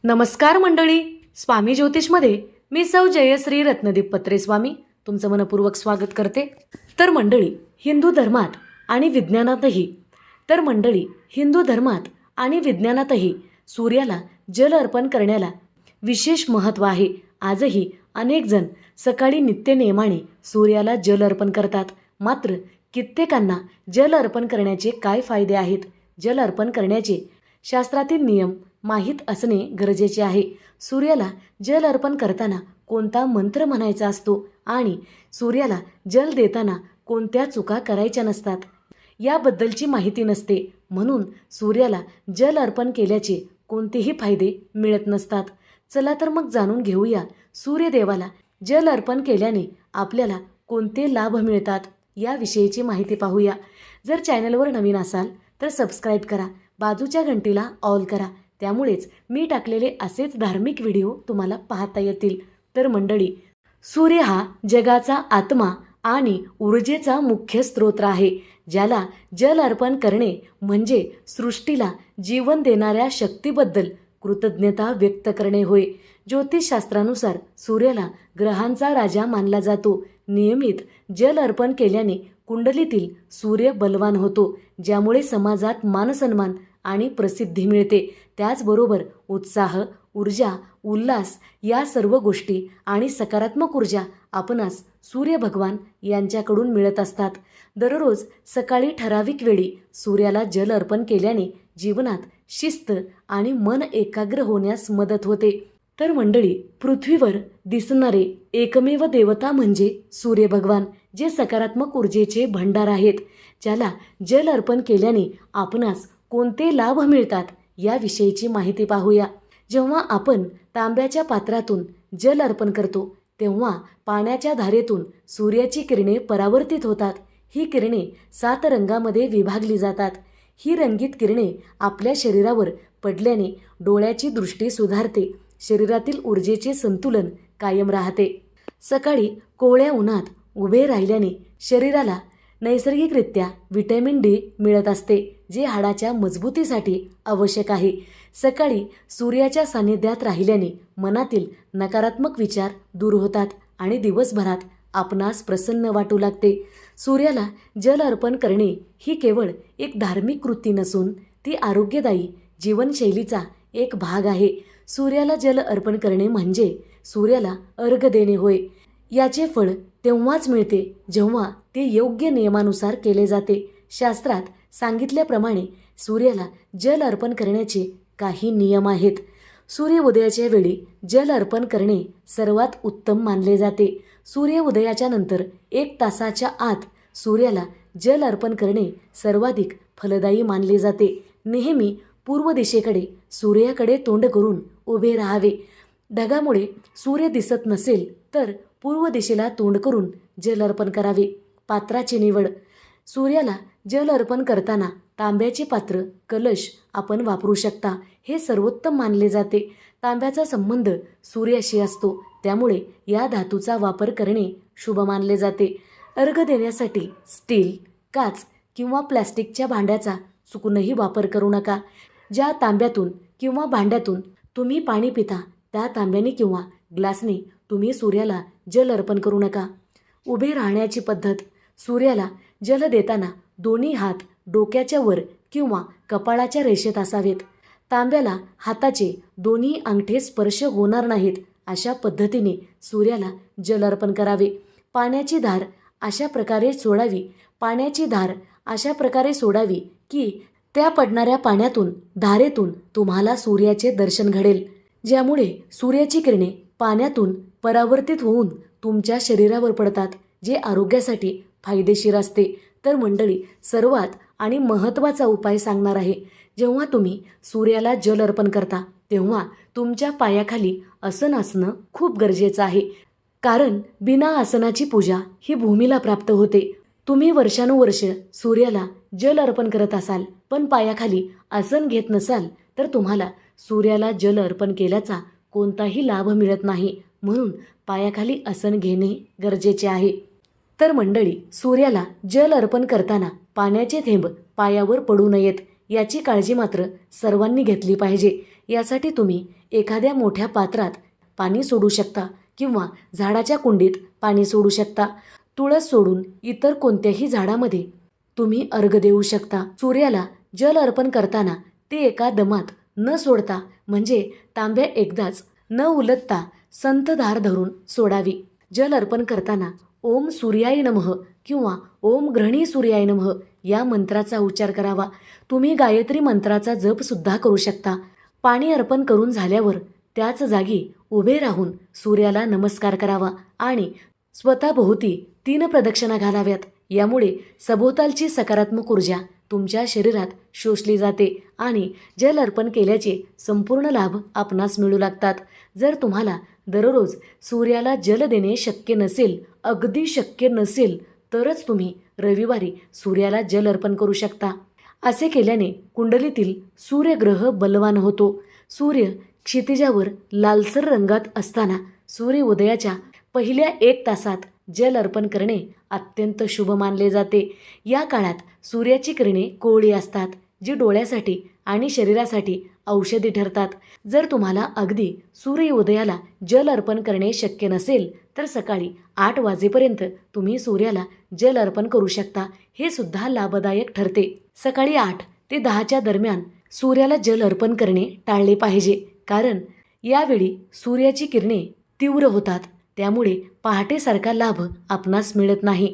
नमस्कार मंडळी, स्वामी ज्योतिषमध्ये मी सौ जयश्री रत्नदीप पत्रे स्वामी तुमचं मनपूर्वक स्वागत करते. तर मंडळी, हिंदू धर्मात आणि विज्ञानातही सूर्याला जल अर्पण करण्याला विशेष महत्त्व आहे. आजही अनेक जण सकाळी नित्यनेमाने सूर्याला जल अर्पण करतात. मात्र कित्येकांना जल अर्पण करण्याचे काय फायदे आहेत, जल अर्पण करण्याचे शास्त्रातील नियम माहीत असणे गरजेचे आहे. सूर्याला जल अर्पण करताना कोणता मंत्र म्हणायचा असतो आणि सूर्याला जल देताना कोणत्या चुका करायच्या नसतात याबद्दलची माहिती नसते. म्हणून सूर्याला जल अर्पण केल्याचे कोणतेही फायदे मिळत नसतात. चला तर मग जाणून घेऊया, सूर्यदेवाला जल अर्पण केल्याने आपल्याला कोणते लाभ मिळतात याविषयीची माहिती पाहूया. जर चॅनलवर नवीन असाल तर सबस्क्राईब करा, बाजूच्या घंटीला ऑल करा, त्यामुळेच मी टाकलेले असेच धार्मिक व्हिडिओ तुम्हाला पाहता येतील. तर मंडळी, सूर्य हा जगाचा आत्मा आणि ऊर्जेचा मुख्य स्रोत आहे, ज्याला जल अर्पण करणे म्हणजे सृष्टीला जीवन देणाऱ्या शक्तीबद्दल कृतज्ञता व्यक्त करणे होय. ज्योतिषशास्त्रानुसार सूर्याला ग्रहांचा राजा मानला जातो. नियमित जल अर्पण केल्याने कुंडलीतील सूर्य बलवान होतो, ज्यामुळे समाजात मानसन्मान आणि प्रसिद्धी मिळते. त्याचबरोबर उत्साह, ऊर्जा, उल्हास या सर्व गोष्टी आणि सकारात्मक ऊर्जा आपणास सूर्य भगवान यांच्याकडून मिळत असतात. दररोज सकाळी ठराविक वेळी सूर्याला जल अर्पण केल्याने जीवनात शिस्त आणि मन एकाग्र होण्यास मदत होते. तर मंडळी, पृथ्वीवर दिसणारे एकमेव देवता म्हणजे सूर्य भगवान, जे सकारात्मक ऊर्जेचे भंडार आहेत. ज्याला जल अर्पण केल्याने आपणास कोणते लाभ मिळतात याविषयीची माहिती पाहूया. जेव्हा आपण तांब्याच्या पात्रातून जल अर्पण करतो तेव्हा पाण्याच्या धारेतून सूर्याची किरणे परावर्तित होतात. ही किरणे 7 रंगामध्ये विभागली जातात. ही रंगीत किरणे आपल्या शरीरावर पडल्याने डोळ्याची दृष्टी सुधारते, शरीरातील ऊर्जेचे संतुलन कायम राहते. सकाळी कोवळ्या उन्हात उभे राहिल्याने शरीराला नैसर्गिकरित्या व्हिटॅमिन डी मिळत असते, जे हाडाच्या मजबूतीसाठी आवश्यक आहे. सकाळी सूर्याच्या सानिध्यात राहिल्याने मनातील नकारात्मक विचार दूर होतात आणि दिवसभरात आपणास प्रसन्न वाटू लागते. सूर्याला जल अर्पण करणे ही केवळ एक धार्मिक कृती नसून ती आरोग्यदायी जीवनशैलीचा एक भाग आहे. सूर्याला जल अर्पण करणे म्हणजे सूर्याला अर्घ्य देणे होय. याचे फळ तेव्हाच मिळते जेव्हा ते योग्य नियमानुसार केले जाते. शास्त्रात सांगितल्याप्रमाणे सूर्याला जल अर्पण करण्याचे काही नियम आहेत. सूर्य उदयाच्या वेळी जल अर्पण करणे सर्वात उत्तम मानले जाते. सूर्य उदयाच्या नंतर 1 तासाच्या आत सूर्याला जल अर्पण करणे सर्वाधिक फलदायी मानले जाते. नेहमी पूर्व दिशेकडे सूर्याकडे तोंड करून उभे राहावे. ढगामुळे सूर्य दिसत नसेल तर पूर्व दिशेला तोंड करून जल अर्पण करावे. पात्राची निवड. सूर्याला जल अर्पण करताना तांब्याचे पात्र, कलश आपण वापरू शकता. हे सर्वोत्तम मानले जाते. तांब्याचा संबंध सूर्याशी असतो, त्यामुळे या धातूचा वापर करणे शुभ मानले जाते. अर्घ्य देण्यासाठी स्टील, काच किंवा प्लॅस्टिकच्या भांड्याचा चुकूनही वापर करू नका. ज्या तांब्यातून किंवा भांड्यातून तुम्ही पाणी पिता त्या तांब्याने किंवा ग्लासने तुम्ही सूर्याला जल अर्पण करू नका. उभे राहण्याची पद्धत. सूर्याला जल देताना दोन्ही हात डोक्याच्या वर किंवा कपाळाच्या रेषेत असावेत. तांब्याला हाताचे दोन्ही अंगठे स्पर्श होणार नाहीत अशा पद्धतीने सूर्याला जल अर्पण करावे. पाण्याची धार अशा प्रकारे सोडावी की त्या पडणाऱ्या पाण्यातून, धारेतून तुम्हाला सूर्याचे दर्शन घडेल, ज्यामुळे सूर्याची किरणे पाण्यातून परावर्तित होऊन तुमच्या शरीरावर पडतात, जे आरोग्यासाठी फायदेशीर असते. तर मंडळी, सर्वात आणि महत्त्वाचा उपाय सांगणार आहे. जेव्हा तुम्ही सूर्याला जल अर्पण करता तेव्हा तुमच्या पायाखाली आसन असणं खूप गरजेचं आहे. कारण बिना आसनाची पूजा ही भूमीला प्राप्त होते. तुम्ही वर्षानुवर्ष सूर्याला जल अर्पण करत असाल पण पायाखाली आसन घेत नसाल तर तुम्हाला सूर्याला जल अर्पण केल्याचा कोणताही लाभ मिळत नाही. म्हणून पायाखाली आसन घेणे गरजेचे आहे. तर मंडळी, सूर्याला जल अर्पण करताना पाण्याचे थेंब पायावर पडू नयेत याची काळजी मात्र सर्वांनी घेतली पाहिजे. यासाठी तुम्ही एखाद्या मोठ्या पात्रात पाणी सोडू शकता किंवा झाडाच्या कुंडीत पाणी सोडू शकता. तुळस सोडून इतर कोणत्याही झाडामध्ये तुम्ही अर्घ देऊ शकता. सूर्याला जल अर्पण करताना ते एका दमात न सोडता म्हणजे तांब्या एकदाच न उलटता संथ धार धरून सोडावी. जल अर्पण करताना ओम सूर्याय नमः किंवा ओम ग्रहणी सूर्याय नमः या मंत्राचा उच्चार करावा. तुम्ही गायत्री मंत्राचा जप सुद्धा करू शकता. पाणी अर्पण करून झाल्यावर त्याच जागी उभे राहून सूर्याला नमस्कार करावा आणि स्वतःभोवती 3 प्रदक्षिणा घालाव्यात. यामुळे सभोवतालची सकारात्मक ऊर्जा तुमच्या शरीरात शोषली जाते आणि जल अर्पण केल्याचे संपूर्ण लाभ आपणास मिळू लागतात. जर तुम्हाला दररोज सूर्याला जल देणे शक्य नसेल, अगदी शक्य नसेल, तरच तुम्ही रविवारी सूर्याला जल अर्पण करू शकता. असे केल्याने कुंडलीतील सूर्यग्रह बलवान होतो. सूर्य क्षितिजावर लालसर रंगात असताना सूर्य उदयाच्या पहिल्या 1 तासात जल अर्पण करणे अत्यंत शुभ मानले जाते. या काळात सूर्याची किरणे कोवळी असतात, जी डोळ्यासाठी आणि शरीरासाठी औषधी ठरतात. जर तुम्हाला अगदी सूर्य उदयाला जल अर्पण करणे शक्य नसेल तर सकाळी 8 वाजेपर्यंत तुम्ही सूर्याला जल अर्पण करू शकता. हे सुद्धा लाभदायक ठरते. सकाळी 8 ते 10च्या दरम्यान सूर्याला जल अर्पण करणे टाळले पाहिजे, कारण यावेळी सूर्याची किरणे तीव्र होतात. त्यामुळे पहाटेसारखा लाभ आपणास मिळत नाही.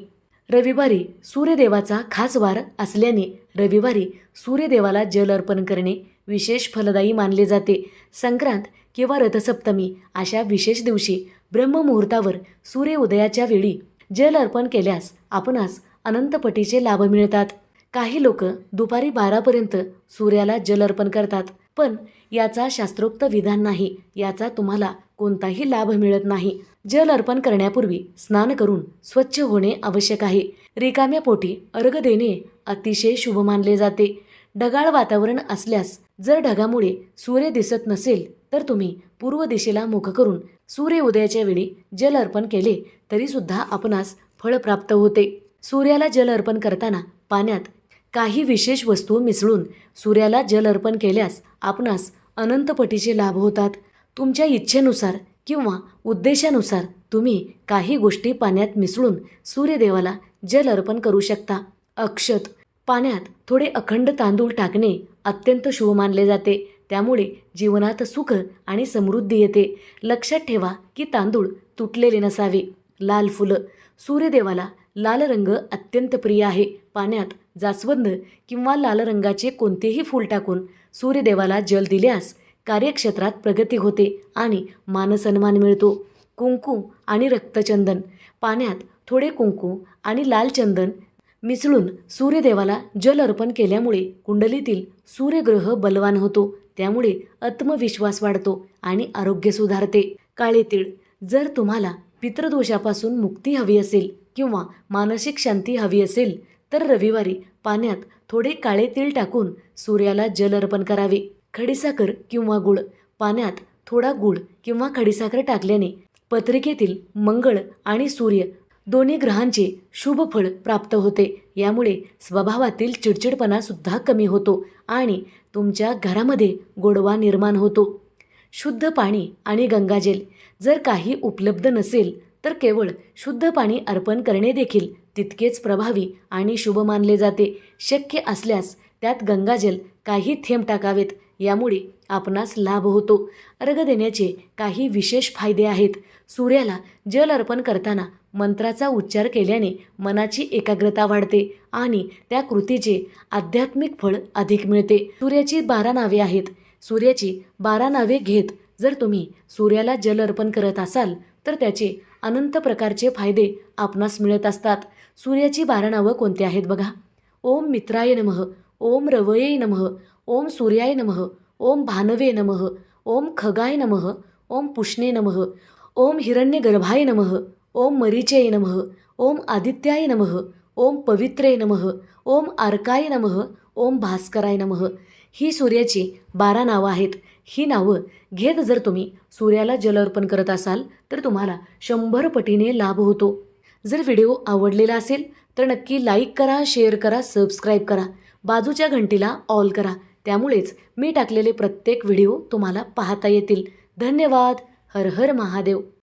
रविवारी सूर्यदेवाचा खास वार असल्याने रविवारी सूर्यदेवाला जल अर्पण करणे विशेष फलदायी मानले जाते. संक्रांत किंवा रथसप्तमी अशा विशेष दिवशी ब्रह्ममुहूर्तावर सूर्य उदयाच्या वेळी जल अर्पण केल्यास आपणास अनंतपटीचे लाभ मिळतात. काही लोक दुपारी 12पर्यंत सूर्याला जल अर्पण करतात, पण याचा शास्त्रोक्त विधान नाही. याचा तुम्हाला कोणताही लाभ मिळत नाही. जल अर्पण करण्यापूर्वी स्नान करून स्वच्छ होणे आवश्यक आहे. रिकाम्या पोटी अर्घ देणे अतिशय शुभ मानले जाते. ढगाळ वातावरण असल्यास जर ढगामुळे सूर्य दिसत नसेल तर तुम्ही पूर्व दिशेला मुख करून सूर्य उदयाच्या वेळी जल अर्पण केले तरी सुद्धा आपणास फळ प्राप्त होते. सूर्याला जल अर्पण करताना पाण्यात काही विशेष वस्तू मिसळून सूर्याला जल अर्पण केल्यास आपणास अनंतपटीचे लाभ होतात. तुमच्या इच्छेनुसार किंवा उद्देशानुसार तुम्ही काही गोष्टी पाण्यात मिसळून सूर्यदेवाला जल अर्पण करू शकता. अक्षत पाण्यात थोडे अखंड तांदूळ टाकणे अत्यंत शुभ मानले जाते. त्यामुळे जीवनात सुख आणि समृद्धी येते. लक्षात ठेवा की तांदूळ तुटलेले नसावे. लाल फुलं सूर्यदेवाला लाल रंग अत्यंत प्रिय आहे. पाण्यात जास्वंद किंवा लाल रंगाचे कोणतेही फूल टाकून सूर्यदेवाला जल दिल्यास कार्यक्षेत्रात प्रगती होते आणि मानसन्मान मिळतो. कुंकू आणि रक्तचंदन पाण्यात थोडे कुंकू आणि लाल चंदन मिसळून सूर्यदेवाला जल अर्पण केल्यामुळे कुंडलीतील सूर्यग्रह बलवान होतो. त्यामुळे आत्मविश्वास वाढतो आणि आरोग्य सुधारते. काळे तीळ जर तुम्हाला पितृदोषापासून मुक्ती हवी असेल किंवा मानसिक शांती हवी असेल तर रविवारी पाण्यात थोडे काळे तीळ टाकून सूर्याला जल अर्पण करावे. खडीसाखर किंवा गुळ पाण्यात थोडा गुळ किंवा खडीसाखर टाकल्याने पत्रिकेतील मंगळ आणि सूर्य दोन्ही ग्रहांचे शुभ फळ प्राप्त होते. यामुळे स्वभावातील चिडचिडपणा सुद्धा कमी होतो आणि तुमच्या घरामध्ये गोडवा निर्माण होतो. शुद्ध पाणी आणि गंगाजल जर काही उपलब्ध नसेल तर केवळ शुद्ध पाणी अर्पण करणे देखील तितकेच प्रभावी आणि शुभ मानले जाते. शक्य असल्यास त्यात गंगाजल काही थेंब टाकावेत. यामुळे आपणास लाभ होतो. अर्घ देण्याचे काही विशेष फायदे आहेत. सूर्याला जल अर्पण करताना मंत्राचा उच्चार केल्याने मनाची एकाग्रता वाढते आणि त्या कृतीचे आध्यात्मिक फळ अधिक मिळते. सूर्याची 12 नावे आहेत. सूर्याची 12 नावे घेत जर तुम्ही सूर्याला जल अर्पण करत असाल तर त्याचे अनंत प्रकारचे फायदे आपणास मिळत असतात. सूर्याची 12 नावं कोणती आहेत बघा. ओम मित्राय नमः, ओम रवये नमः, ओम सूर्याय नमः, ओम भानवे नमः, ओम खगाय नमः, ओम पुष्णे नमः, ओम हिरण्यगर्भाय नमः, ओम मरीचय नमः, ओम आदित्याय नमः, ओम पवित्रे नमः, ओम अर्काय नमः, ओम भास्कराय नमः. ही सूर्याची 12 नावं आहेत. ही नावं घेत जर तुम्ही सूर्याला जल अर्पण करत असाल तर तुम्हाला 100 पटीने लाभ होतो. जर व्हिडिओ आवडलेला असेल तर नक्की लाईक करा, शेअर करा, सबस्क्राईब करा. बाजूच्या घंटीला ऑल करा. त्यामुळेच मी टाकलेले प्रत्येक व्हिडिओ तुम्हाला पाहता येतील. धन्यवाद. हर हर महादेव.